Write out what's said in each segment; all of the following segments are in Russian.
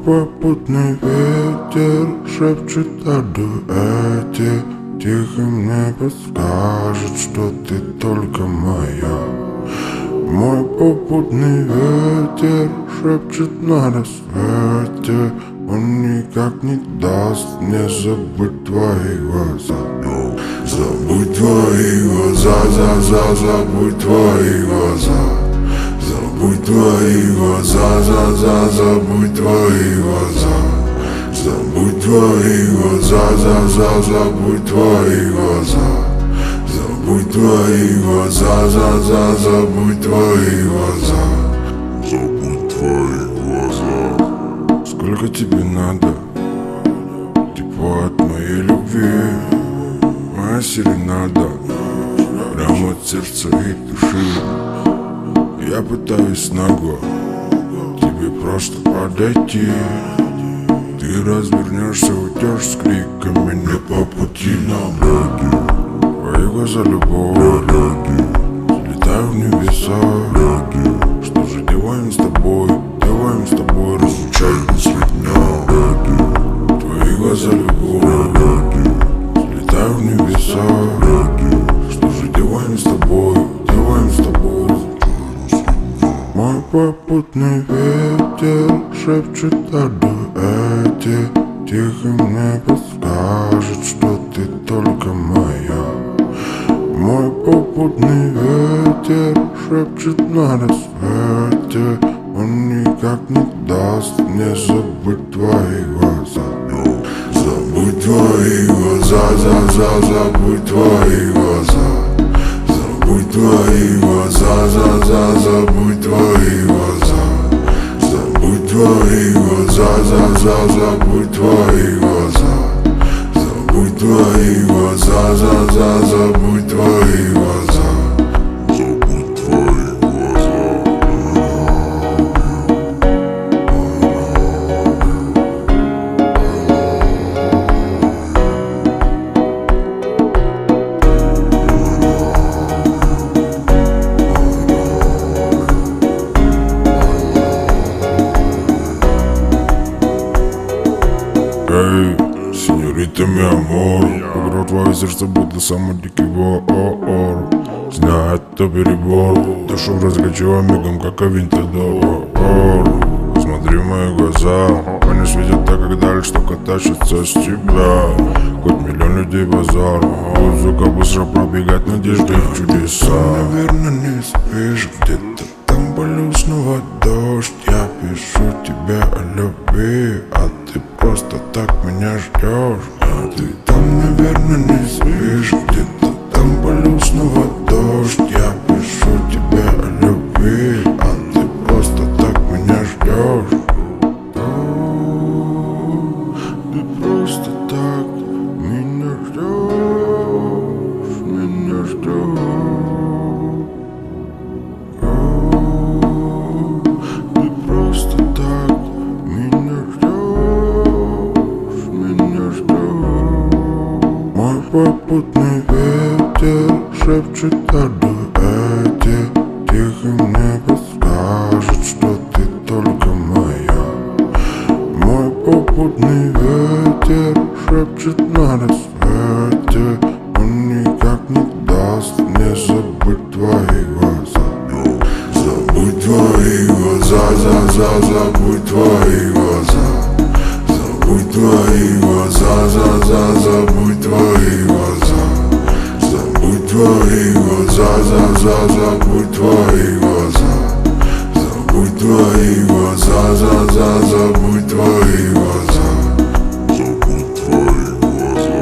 попутный ветер шепчет о дуэте, тихо мне подскажет, что ты только моя. Мой попутный ветер шепчет на рассвете, он никак не даст мне забыть твои глаза. Забудь твои глаза, забудь твои глаза. Забудь твои глаза, забудь твои глаза. Забудь твои глаза, забудь твои глаза. Забудь твои глаза, забудь твои глаза. Забудь твои глаза. Сколько тебе надо тепло от моей любви, моя серенада, прямо от сердца и души. Я пытаюсь нагло тебе просто подойти. Ты развернешься, уйдешь с криками не по пути нам. Твои глаза любовь, летаю в небеса. Что же делаем с тобой, разлучай нас дня. Твои глаза любовь, летаю в небеса. Что же делаем с тобой, Мой попутный ветер шепчет о дуэте, тихо мне подскажет, что ты только моя. Мой попутный ветер шепчет на рассвете, он никак не даст мне забыть твои глаза. Забудь твои глаза, забудь твои глаза. Забудь твои глаза, забудь твои глаза. Забудь твои глаза, забудь твои глаза. Забудь твои глаза, забудь твои глаза. Забудь твои глаза. Эй, сеньорита, mi amor, игру твое сердце будто самый дикий вор. Знает, это перебор, душу разгорячила мигом, как Авентадор. Посмотри в мои глаза, они светят так, как даль, что катащится с тебя. Хоть миллион людей базар, музыка быстро пробегает надежды и чудеса. Ты, наверное, не спишь, где-то там полю снова дождь. Я пишу тебе о любви, а ты просто так меня ждешь. А ты там, наверное, не спишь, где-то там полю снова дождь. Я пишу тебе о любви, а ты просто так меня ждешь. Ты просто так меня ждешь, меня ждешь. Ты просто так меня ждешь. Мой попутный ветер шепчет о дуэте, тихо мне подскажет, что ты только моя. Мой попутный ветер шепчет на рассвете, он никак не даст мне забыть твои глаза. Забудь твои глаза, забудь твои глаза. Забудь твои глаза, забудь твои глаза. Забудь твои глаза, забудь твои глаза. Забудь твои глаза, забудь твои глаза. Забудь твои глаза.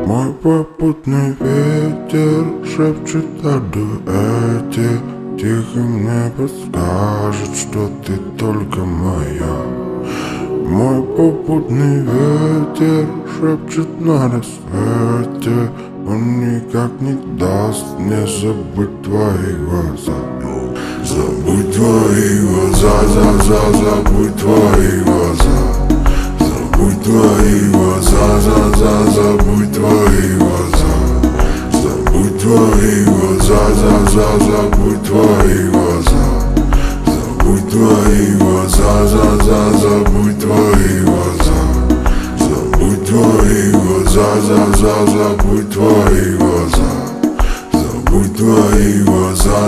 Мой попутный ветер шепчет о дуэте, тихо мне подскажет, что ты только моя. Мой попутный ветер шепчет на рассвете, Он никак не даст мне забыть твои глаза. Забудь твои глаза, забудь твои глаза. Забудь твои глаза, забудь твои глаза. Забудь твои глаза, забудь твои глаза. Забудь твои глаза, забудь твои глаза. Забудь твои глаза, забудь твои глаза. Забудь твои глаза,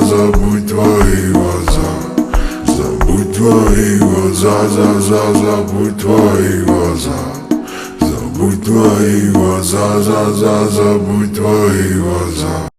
забудь твои глаза. Забудь твои глаза, забудь твои глаза. Забудь твои глаза, забудь твои глаза.